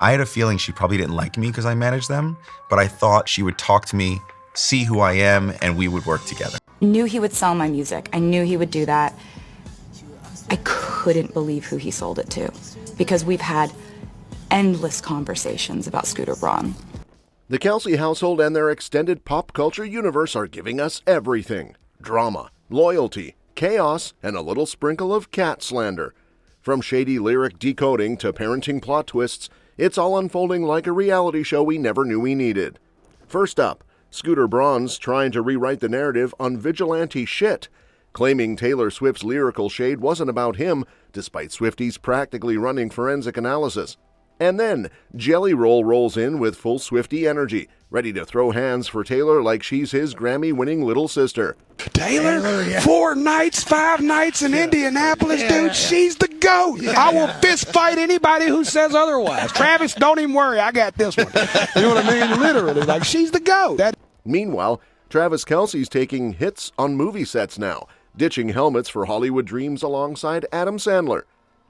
I had a feeling she probably didn't like me because I managed them, but I thought she would talk to me, see who I am, and we would work together. Knew he would sell my music. I knew he would do that. I couldn't believe who he sold it to, because we've had endless conversations about Scooter Braun. The Kelce household and their extended pop culture universe are giving us everything: drama, loyalty, chaos, and a little sprinkle of cat slander. From shady lyric decoding to parenting plot twists, it's all unfolding like a reality show we never knew we needed. First up, Scooter Braun's trying to rewrite the narrative on Vigilante Shit, claiming Taylor Swift's lyrical shade wasn't about him, despite Swifties practically running forensic analysis. And then, Jelly Roll rolls in with full Swiftie energy, ready to throw hands for Taylor like she's his Grammy-winning little sister. Taylor, yeah. 4 nights, 5 nights in Indianapolis, dude, she's the GOAT. I will fist fight anybody who says otherwise. Travis, don't even worry, I got this one. You know what I mean? Literally, like, she's the GOAT. Meanwhile, Travis Kelce's taking hits on movie sets now, ditching helmets for Hollywood dreams alongside Adam Sandler.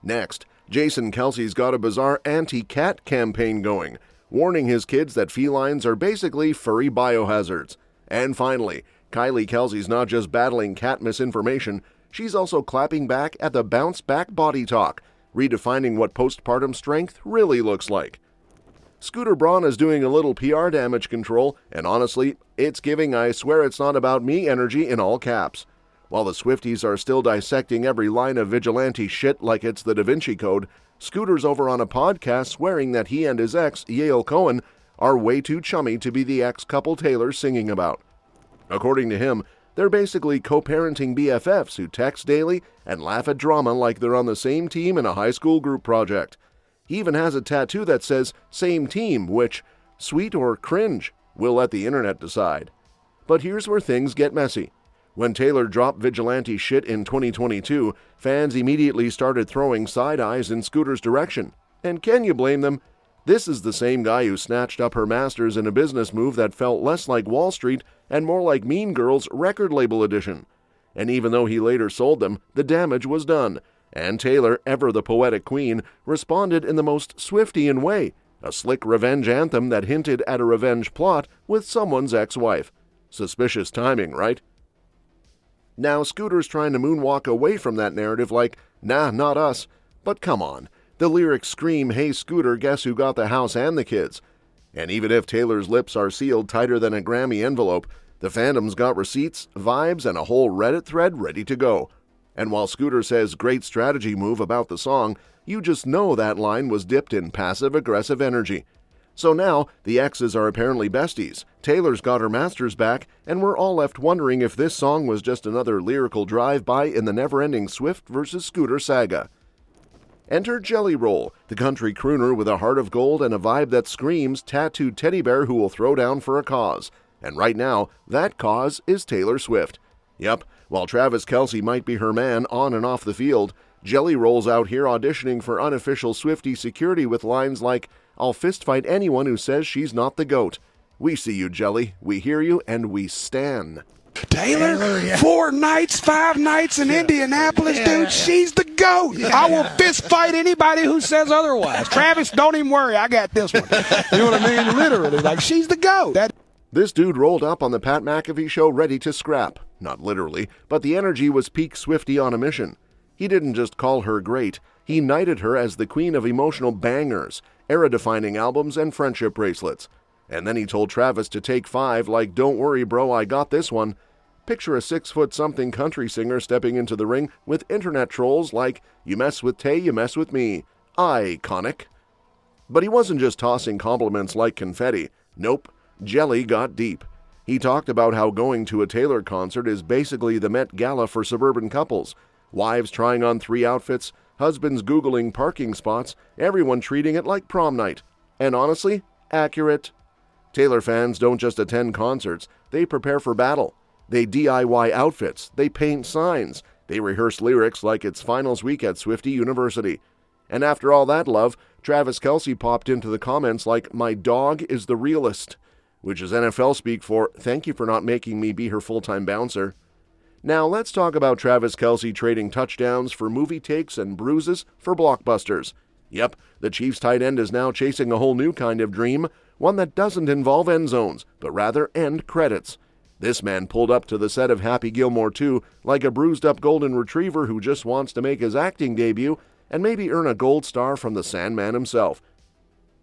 Next, Jason Kelce's got a bizarre anti-cat campaign going, warning his kids that felines are basically furry biohazards. And finally, Kylie Kelce's not just battling cat misinformation, she's also clapping back at the bounce back body talk, redefining what postpartum strength really looks like. Scooter Braun is doing a little PR damage control, and honestly, it's giving I swear it's not about me energy in all caps. While the Swifties are still dissecting every line of Vigilante Shit like it's the Da Vinci Code, Scooter's over on a podcast swearing that he and his ex, Yael Cohen, are way too chummy to be the ex-couple Taylor's singing about. According to him, they're basically co-parenting BFFs who text daily and laugh at drama like they're on the same team in a high school group project. He even has a tattoo that says "same team," which, sweet or cringe, we'll let the internet decide. But here's where things get messy. When Taylor dropped Vigilante Shit in 2022, fans immediately started throwing side eyes in Scooter's direction. And can you blame them? This is the same guy who snatched up her masters in a business move that felt less like Wall Street and more like Mean Girls record label edition. And even though he later sold them, the damage was done. And Taylor, ever the poetic queen, responded in the most Swiftian way, a slick revenge anthem that hinted at a revenge plot with someone's ex-wife. Suspicious timing, right? Now, Scooter's trying to moonwalk away from that narrative like, nah, not us. But come on, the lyrics scream, hey Scooter, guess who got the house and the kids? And even if Taylor's lips are sealed tighter than a Grammy envelope, the fandom's got receipts, vibes, and a whole Reddit thread ready to go. And while Scooter says great strategy move about the song, you just know that line was dipped in passive-aggressive energy. So now, the exes are apparently besties, Taylor's got her masters back, and we're all left wondering if this song was just another lyrical drive-by in the never-ending Swift versus Scooter saga. Enter Jelly Roll, the country crooner with a heart of gold and a vibe that screams tattooed teddy bear who will throw down for a cause. And right now, that cause is Taylor Swift. Yep, while Travis Kelce might be her man on and off the field, Jelly Roll's out here auditioning for unofficial Swiftie security with lines like, I'll fistfight anyone who says she's not the GOAT. We see you, Jelly. We hear you, and we stan. Taylor, 4 nights, 5 nights in Indianapolis, dude, she's the GOAT. I will fist fight anybody who says otherwise. Travis, don't even worry, I got this one. You know what I mean? Literally, like, she's the GOAT. This dude rolled up on the Pat McAfee show ready to scrap. Not literally, but the energy was peak Swiftie on a mission. He didn't just call her great, he knighted her as the queen of emotional bangers, era-defining albums, and friendship bracelets. And then he told Travis to take 5 like, don't worry bro, I got this one. Picture a 6-foot-something country singer stepping into the ring with internet trolls like, you mess with Tay, you mess with me. Iconic. But he wasn't just tossing compliments like confetti. Nope, Jelly got deep. He talked about how going to a Taylor concert is basically the Met Gala for suburban couples. Wives trying on 3 outfits, husbands Googling parking spots, everyone treating it like prom night. And honestly, accurate. Taylor fans don't just attend concerts, they prepare for battle. They DIY outfits, they paint signs, they rehearse lyrics like it's finals week at Swiftie University. And after all that love, Travis Kelce popped into the comments like, my dog is the realest, which is NFL speak for, thank you for not making me be her full-time bouncer. Now let's talk about Travis Kelce trading touchdowns for movie takes and bruises for blockbusters. Yep, the Chiefs tight end is now chasing a whole new kind of dream, one that doesn't involve end zones, but rather end credits. This man pulled up to the set of Happy Gilmore 2 like a bruised-up golden retriever who just wants to make his acting debut and maybe earn a gold star from the Sandman himself.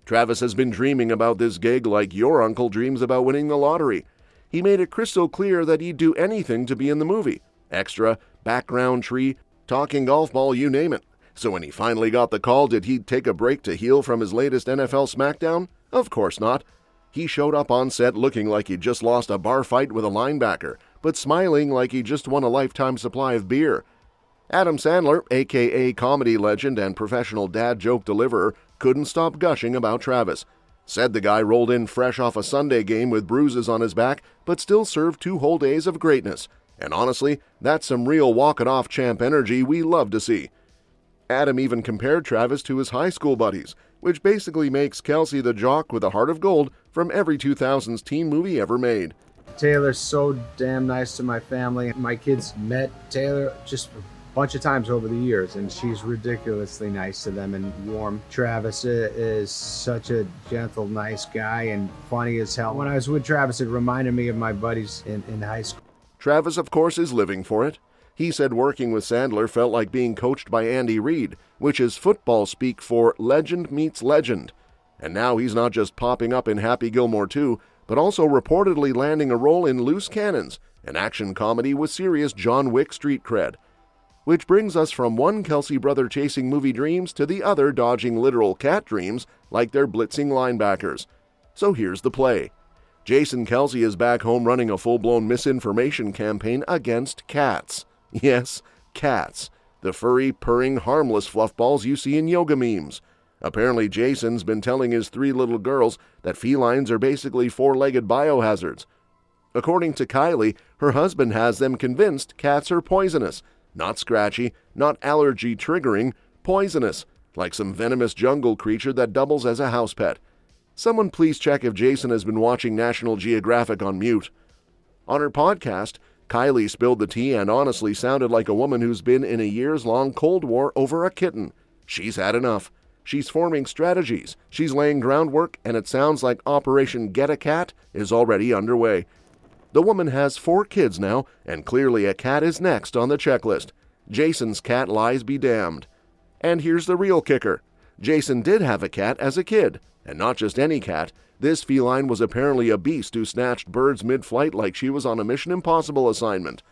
Travis has been dreaming about this gig like your uncle dreams about winning the lottery. He made it crystal clear that he'd do anything to be in the movie. Extra, background tree, talking golf ball, you name it. So when he finally got the call, did he take a break to heal from his latest NFL smackdown? Of course not. He showed up on set looking like he'd just lost a bar fight with a linebacker, but smiling like he just won a lifetime supply of beer. Adam Sandler, a.k.a. comedy legend and professional dad joke deliverer, couldn't stop gushing about Travis. Said the guy rolled in fresh off a Sunday game with bruises on his back, but still served 2 whole days of greatness. And honestly, that's some real walk-it-off champ energy we love to see. Adam even compared Travis to his high school buddies, which basically makes Kelce the jock with a heart of gold from every 2000s teen movie ever made. Taylor's so damn nice to my family. My kids met Taylor just a bunch of times over the years, and she's ridiculously nice to them and warm. Travis is such a gentle, nice guy and funny as hell. When I was with Travis, it reminded me of my buddies in high school. Travis, of course, is living for it. He said working with Sandler felt like being coached by Andy Reid, which is football speak for legend meets legend. And now he's not just popping up in Happy Gilmore 2, but also reportedly landing a role in Loose Cannons, an action comedy with serious John Wick street cred. Which brings us from one Kelce brother chasing movie dreams to the other dodging literal cat dreams like they're blitzing linebackers. So here's the play. Jason Kelce is back home running a full-blown misinformation campaign against cats. Yes, cats. The furry, purring, harmless fluffballs you see in yoga memes. Apparently Jason's been telling his 3 little girls that felines are basically 4-legged biohazards. According to Kylie, her husband has them convinced cats are poisonous. Not scratchy, not allergy triggering, poisonous, like some venomous jungle creature that doubles as a house pet. Someone please check if Jason has been watching National Geographic on mute. On her podcast, Kylie spilled the tea and honestly sounded like a woman who's been in a years-long Cold War over a kitten. She's had enough. She's forming strategies, she's laying groundwork, and it sounds like Operation Get a Cat is already underway. The woman has 4 kids now, and clearly a cat is next on the checklist. Jason's cat lies be damned. And here's the real kicker. Jason did have a cat as a kid, and not just any cat. This feline was apparently a beast who snatched birds mid-flight like she was on a Mission Impossible assignment.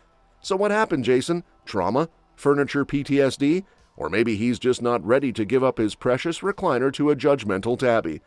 So what happened, Jason? Trauma? Furniture PTSD? Or maybe he's just not ready to give up his precious recliner to a judgmental tabby.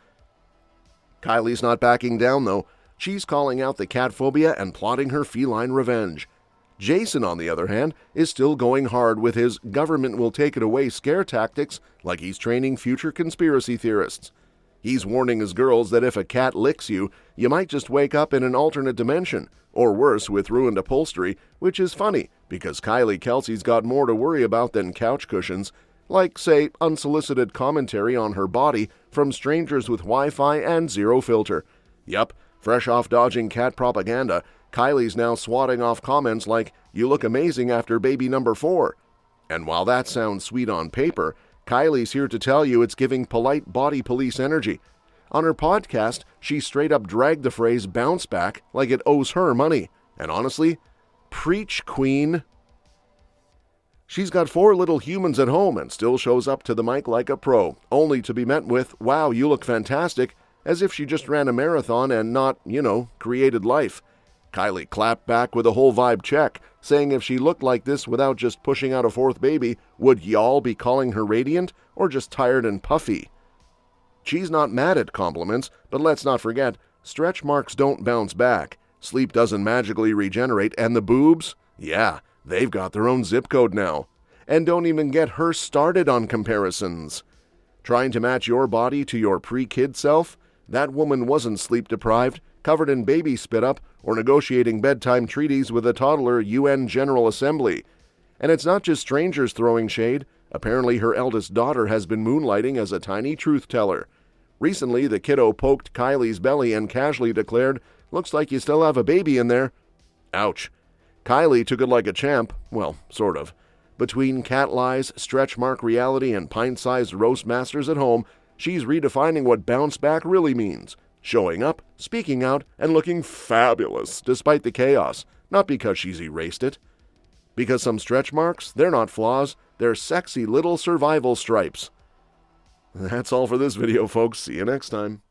Kylie's not backing down, though. She's calling out the cat phobia and plotting her feline revenge. Jason, on the other hand, is still going hard with his government will take it away scare tactics like he's training future conspiracy theorists. He's warning his girls that if a cat licks you, you might just wake up in an alternate dimension, or worse, with ruined upholstery, which is funny, because Kylie Kelce's got more to worry about than couch cushions, like, say, unsolicited commentary on her body from strangers with Wi-Fi and zero filter. Yup, fresh off dodging cat propaganda, Kylie's now swatting off comments like, "You look amazing after baby number 4. And while that sounds sweet on paper, Kylie's here to tell you it's giving polite body police energy. On her podcast, she straight up dragged the phrase bounce back like it owes her money. And honestly, preach, queen. She's got 4 little humans at home and still shows up to the mic like a pro, only to be met with, "Wow, you look fantastic," as if she just ran a marathon and not, created life. Kylie clapped back with a whole vibe check, saying if she looked like this without just pushing out a 4th baby, would y'all be calling her radiant or just tired and puffy? She's not mad at compliments, but let's not forget, stretch marks don't bounce back, sleep doesn't magically regenerate, and the boobs? Yeah, they've got their own zip code now. And don't even get her started on comparisons. Trying to match your body to your pre-kid self? That woman wasn't sleep-deprived, covered in baby spit-up, or negotiating bedtime treaties with a toddler UN General Assembly. And it's not just strangers throwing shade. Apparently her eldest daughter has been moonlighting as a tiny truth-teller. Recently, the kiddo poked Kylie's belly and casually declared, "Looks like you still have a baby in there." Ouch. Kylie took it like a champ. Well, sort of. Between cat lies, stretch mark reality, and pint-sized roast masters at home, she's redefining what bounce back really means. Showing up, speaking out, and looking fabulous despite the chaos. Not because she's erased it. Because some stretch marks, they're not flaws, they're sexy little survival stripes. That's all for this video, folks. See you next time.